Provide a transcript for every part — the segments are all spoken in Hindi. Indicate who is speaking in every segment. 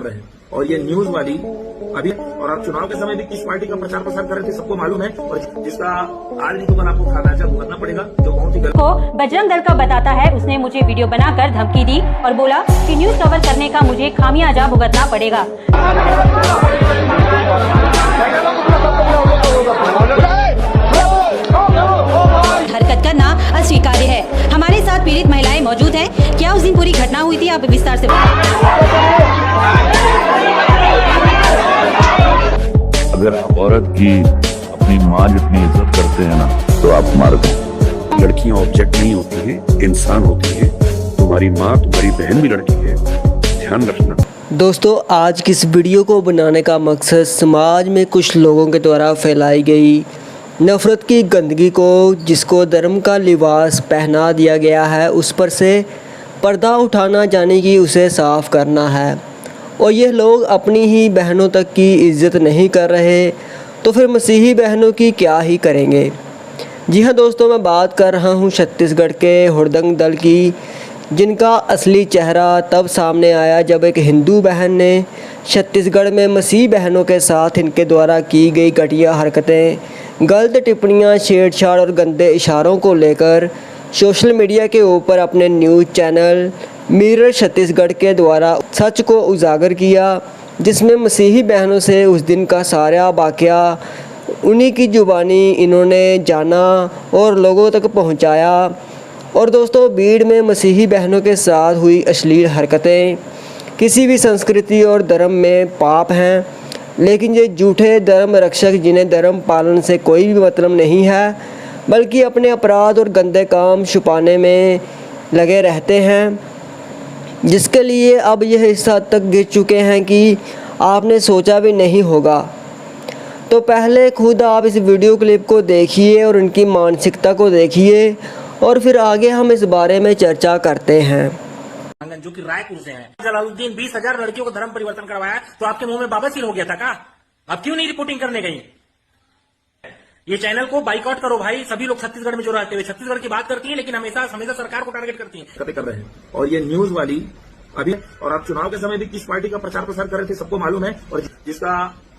Speaker 1: रहे हैं। और ये न्यूज वाली अभी और आप चुनाव के समय भी किस पार्टी का प्रचार प्रसार कर रहे थे सबको मालूम है, और जिसका आज नहीं तो कल आपको खाना है भुगतना पड़ेगा, जो बहुत ही गलत
Speaker 2: को बजरंग दल का बताता है। उसने मुझे वीडियो बनाकर धमकी दी और बोला कि न्यूज कवर करने का मुझे खामियाजा भुगतना पड़ेगा। हरकत करना अस्वीकार्य है। हमारे साथ पीड़ित महिलाएं मौजूद हैं। क्या उस दिन पूरी घटना हुई थी, आप विस्तार से
Speaker 3: अगर आप औरत की अपनी माँ जितनी इज्जत करते हैं ना, तो आप मर्द हैं। लड़कियां ऑब्जेक्ट नहीं होती है, इंसान होती है। तुम्हारी माँ तुम्हारी बहन भी लड़की है, ध्यान रखना।
Speaker 4: दोस्तों, आज की इस वीडियो को बनाने का मकसद समाज में कुछ लोगों के द्वारा फैलाई गई नफ़रत की गंदगी को, जिसको धर्म का लिबास पहना दिया गया है, उस पर से पर्दा उठाना, यानी कि उसे साफ़ करना है। और ये लोग अपनी ही बहनों तक की इज़्ज़त नहीं कर रहे, तो फिर मसीही बहनों की क्या ही करेंगे। जी हाँ दोस्तों, मैं बात कर रहा हूँ छत्तीसगढ़ के हुड़दंग दल की, जिनका असली चेहरा तब सामने आया जब एक हिंदू बहन ने छत्तीसगढ़ में मसीह बहनों के साथ इनके द्वारा की गई घटिया हरकतें, गलत टिप्पणियाँ, छेड़छाड़ और गंदे इशारों को लेकर सोशल मीडिया के ऊपर अपने न्यूज़ चैनल मिरर छत्तीसगढ़ के द्वारा सच को उजागर किया, जिसमें मसीही बहनों से उस दिन का सारा वाक़या उन्हीं की ज़ुबानी इन्होंने जाना और लोगों तक पहुंचाया। और दोस्तों, भीड़ में मसीही बहनों के साथ हुई अश्लील हरकतें किसी भी संस्कृति और धर्म में पाप हैं, लेकिन ये झूठे धर्म रक्षक, जिन्हें धर्म पालन से कोई भी मतलब नहीं है, बल्कि अपने अपराध और गंदे काम छुपाने में लगे रहते हैं, जिसके लिए अब यह इस हद तक गिर चुके हैं कि आपने सोचा भी नहीं होगा। तो पहले खुद आप इस वीडियो क्लिप को देखिए और उनकी मानसिकता को देखिए, और फिर आगे हम इस बारे में चर्चा करते हैं।
Speaker 1: जो कि रायपुर से हैं। जलालुद्दीन 20,000 लड़कियों को धर्म परिवर्तन करवाया, तो आपके मुंह में बाबासीर हो गया था का? आप क्यों नहीं रिपोर्टिंग करने गई? ये चैनल को बाइकआउट करो भाई। सभी लोग छत्तीसगढ़ में जो रहते हुए छत्तीसगढ़ की बात करती हैं, लेकिन हमेशा सरकार को टारगेट करती हैं। कर रहे हैं। और ये न्यूज वाली अभी और आप चुनाव के समय भी किस पार्टी का प्रचार प्रसार कर रहे थे सबको मालूम है, और जिसका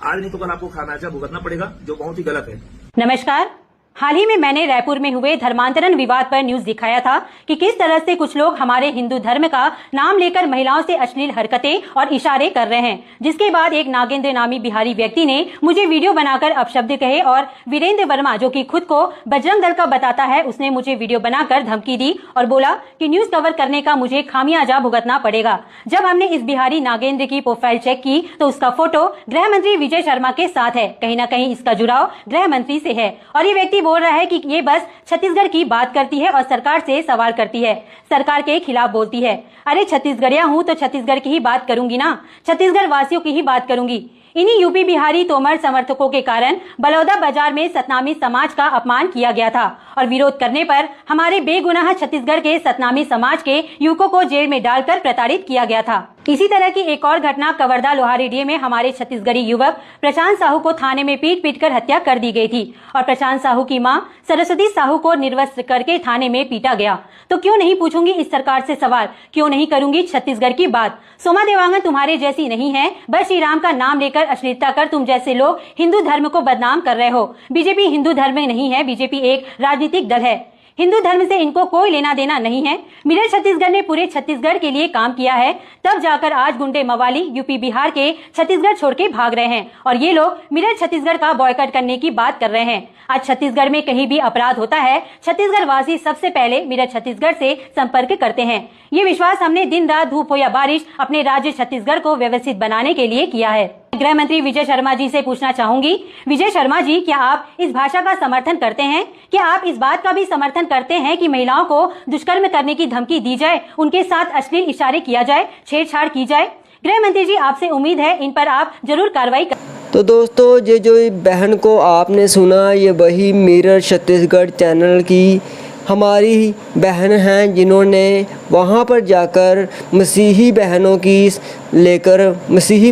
Speaker 1: आज नहीं तो कल आपको खामियाजा भुगतना पड़ेगा, जो बहुत ही गलत है।
Speaker 2: नमस्कार। हाल ही में मैंने रायपुर में हुए धर्मांतरण विवाद पर न्यूज दिखाया था कि किस तरह से कुछ लोग हमारे हिंदू धर्म का नाम लेकर महिलाओं से अश्लील हरकतें और इशारे कर रहे हैं, जिसके बाद एक नागेंद्र नामी बिहारी व्यक्ति ने मुझे वीडियो बनाकर अपशब्द कहे, और वीरेंद्र वर्मा, जो कि खुद को बजरंग दल का बताता है, उसने मुझे वीडियो बनाकर धमकी दी और बोला कि न्यूज कवर करने का मुझे खामियाजा भुगतना पड़ेगा। जब हमने इस बिहारी नागेंद्र की प्रोफाइल चेक की तो उसका फोटो गृह मंत्री विजय शर्मा के साथ है। कहीं ना कहीं इसका जुड़ाव गृह मंत्री से है, और ये व्यक्ति बोल रहा है कि ये बस छत्तीसगढ़ की बात करती है और सरकार से सवाल करती है, सरकार के खिलाफ बोलती है। अरे छत्तीसगढ़िया हूं तो छत्तीसगढ़ की ही बात करूंगी ना, छत्तीसगढ़ वासियों की ही बात करूंगी। इन्हीं यूपी बिहारी तोमर समर्थकों के कारण बलौदा बाजार में सतनामी समाज का अपमान किया गया था, और विरोध करने पर हमारे बेगुनाह छत्तीसगढ़ के सतनामी समाज के युवकों को जेल में डालकर प्रताड़ित किया गया था। इसी तरह की एक और घटना कवर्धा लोहारेडिया में हमारे छत्तीसगढ़ी युवक प्रशांत साहू को थाने में पीट कर हत्या कर दी गई थी, और प्रशांत साहू की मां सरस्वती साहू को निर्वस्त्र करके थाने में पीटा गया। तो क्यों नहीं पूछूंगी इस सरकार से सवाल, क्यों नहीं करूंगी छत्तीसगढ़ की बात। सोमा देवांगन तुम्हारे जैसी नहीं है, बस श्री राम का नाम लेकर अश्लीलता कर तुम जैसे लोग हिंदू धर्म को बदनाम कर रहे हो। बीजेपी हिंदू धर्म में नहीं है, बीजेपी एक राजनीतिक दल है। हिंदू धर्म से इनको कोई लेना देना नहीं है। मिरर छत्तीसगढ़ ने पूरे छत्तीसगढ़ के लिए काम किया है, तब जाकर आज गुंडे मवाली यूपी बिहार के छत्तीसगढ़ छोड़ के भाग रहे हैं, और ये लोग मिरर छत्तीसगढ़ का बॉयकॉट करने की बात कर रहे हैं। आज छत्तीसगढ़ में कहीं भी अपराध होता है, छत्तीसगढ़ वासी सबसे पहले मिरर छत्तीसगढ़ से संपर्क करते हैं। ये विश्वास हमने दिन रात, धूप हो या बारिश, अपने राज्य छत्तीसगढ़ को व्यवस्थित बनाने के लिए किया है। गृह मंत्री विजय शर्मा जी से पूछना चाहूंगी, विजय शर्मा जी, क्या आप इस भाषा का समर्थन करते हैं? क्या आप इस बात का भी समर्थन करते हैं कि महिलाओं को दुष्कर्म करने की धमकी दी जाए, उनके साथ अश्लील इशारे किया जाए, छेड़छाड़ की जाए? गृह मंत्री जी, आपसे उम्मीद है इन पर आप जरूर कार्रवाई कर।
Speaker 4: तो दोस्तों, ये जो बहन को आपने सुना, ये वही मिरर छत्तीसगढ़ चैनल की हमारी बहन हैं, जिन्होंने वहाँ पर जाकर मसीही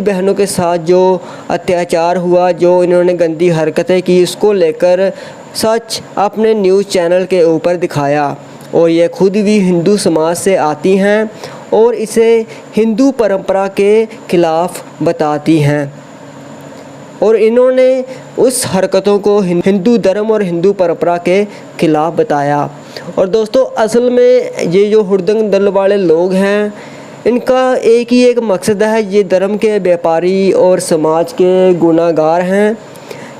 Speaker 4: बहनों के साथ जो अत्याचार हुआ, जो इन्होंने गंदी हरकतें की, उसको लेकर सच अपने न्यूज़ चैनल के ऊपर दिखाया। और ये खुद भी हिंदू समाज से आती हैं और इसे हिंदू परंपरा के खिलाफ बताती हैं। और इन्होंने उस हरकतों को हिंदू धर्म और हिंदू परंपरा के खिलाफ बताया। और दोस्तों असल में ये जो हुड़दंग दल वाले लोग हैं, इनका एक ही एक मकसद है, ये धर्म के व्यापारी और समाज के गुनाहगार हैं।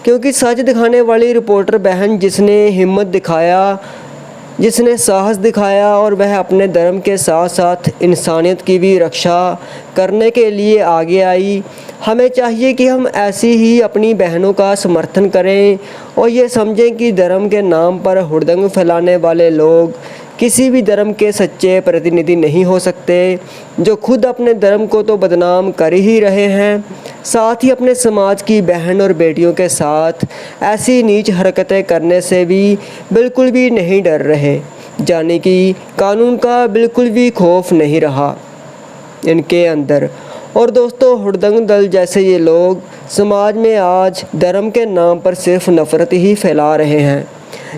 Speaker 4: क्योंकि सच दिखाने वाली रिपोर्टर बहन जिसने हिम्मत दिखाया, जिसने साहस दिखाया और वह अपने धर्म के साथ साथ इंसानियत की भी रक्षा करने के लिए आगे आई, हमें चाहिए कि हम ऐसी ही अपनी बहनों का समर्थन करें और ये समझें कि धर्म के नाम पर हुड़दंग फैलाने वाले लोग किसी भी धर्म के सच्चे प्रतिनिधि नहीं हो सकते, जो खुद अपने धर्म को तो बदनाम कर ही रहे हैं, साथ ही अपने समाज की बहन और बेटियों के साथ ऐसी नीच हरकतें करने से भी बिल्कुल भी नहीं डर रहे, यानी कि कानून का बिल्कुल भी खौफ नहीं रहा इनके अंदर। और दोस्तों हुड़दंग दल जैसे ये लोग समाज में आज धर्म के नाम पर सिर्फ नफ़रत ही फैला रहे हैं।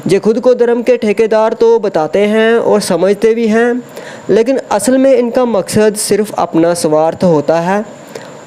Speaker 4: ये खुद को धर्म के ठेकेदार तो बताते हैं और समझते भी हैं, लेकिन असल में इनका मकसद सिर्फ अपना स्वार्थ होता है।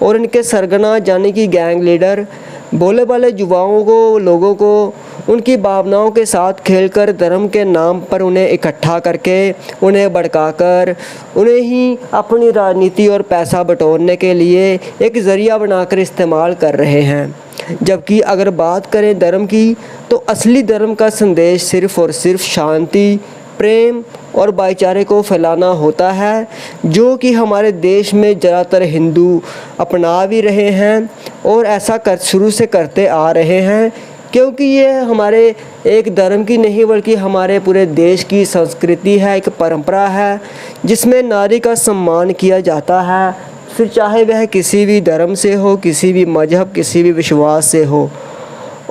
Speaker 4: और इनके सरगना यानी कि गैंग लीडर भोले भाले युवाओं को, लोगों को उनकी भावनाओं के साथ खेलकर धर्म के नाम पर उन्हें इकट्ठा करके, उन्हें भड़काकर, उन्हें ही अपनी राजनीति और पैसा बटोरने के लिए एक ज़रिया बनाकर इस्तेमाल कर रहे हैं। जबकि अगर बात करें धर्म की, तो असली धर्म का संदेश सिर्फ़ और सिर्फ शांति, प्रेम और भाईचारे को फैलाना होता है, जो कि हमारे देश में ज़्यादातर हिंदू अपना भी रहे हैं और ऐसा शुरू से करते आ रहे हैं। क्योंकि ये हमारे एक धर्म की नहीं बल्कि हमारे पूरे देश की संस्कृति है, एक परंपरा है जिसमें नारी का सम्मान किया जाता है, फिर चाहे वह किसी भी धर्म से हो, किसी भी मजहब, किसी भी विश्वास से हो।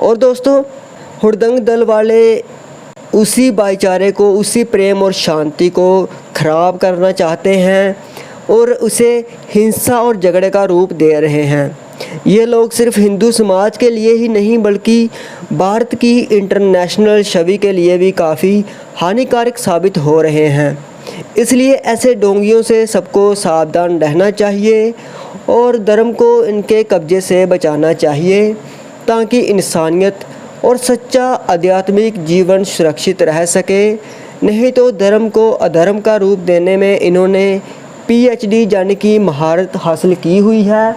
Speaker 4: और दोस्तों हुड़दंग दल वाले उसी भाईचारे को, उसी प्रेम और शांति को ख़राब करना चाहते हैं और उसे हिंसा और झगड़े का रूप दे रहे हैं। ये लोग सिर्फ हिंदू समाज के लिए ही नहीं बल्कि भारत की इंटरनेशनल छवि के लिए भी काफ़ी हानिकारक साबित हो रहे हैं। इसलिए ऐसे ढोंगियों से सबको सावधान रहना चाहिए और धर्म को इनके कब्जे से बचाना चाहिए, ताकि इंसानियत और सच्चा आध्यात्मिक जीवन सुरक्षित रह सके। नहीं तो धर्म को अधर्म का रूप देने में इन्होंने PhD यानी कि महारत हासिल की हुई है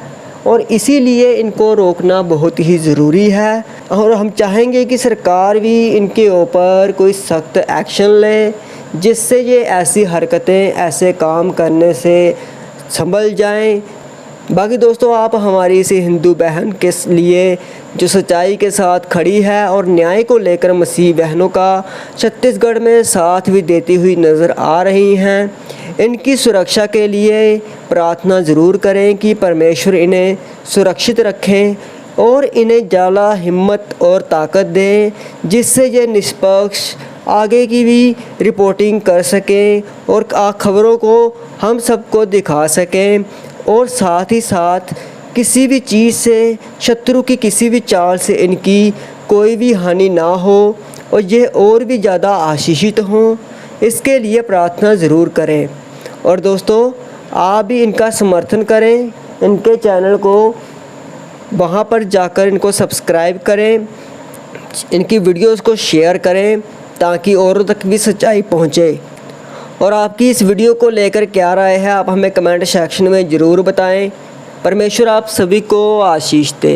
Speaker 4: और इसीलिए इनको रोकना बहुत ही ज़रूरी है। और हम चाहेंगे कि सरकार भी इनके ऊपर कोई सख्त एक्शन ले, जिससे ये ऐसी हरकतें, ऐसे काम करने से संभल जाएं। बाकी दोस्तों आप हमारी इसी हिंदू बहन के लिए जो सच्चाई के साथ खड़ी है और न्याय को लेकर मसीह बहनों का छत्तीसगढ़ में साथ भी देती हुई नज़र आ रही हैं, इनकी सुरक्षा के लिए प्रार्थना ज़रूर करें कि परमेश्वर इन्हें सुरक्षित रखें और इन्हें ज़्यादा हिम्मत और ताकत दें, जिससे ये निष्पक्ष आगे की भी रिपोर्टिंग कर सकें और खबरों को हम सबको दिखा सकें और साथ ही साथ किसी भी चीज़ से, शत्रु की किसी भी चाल से इनकी कोई भी हानि ना हो और ये और भी ज़्यादा आशीषित हों, इसके लिए प्रार्थना ज़रूर करें। और दोस्तों आप भी इनका समर्थन करें, इनके चैनल को वहाँ पर जाकर इनको सब्सक्राइब करें, इनकी वीडियोस को शेयर करें ताकि औरों तक भी सच्चाई पहुँचे। और आपकी इस वीडियो को लेकर क्या राय है आप हमें कमेंट सेक्शन में ज़रूर बताएं। परमेश्वर आप सभी को आशीष दे।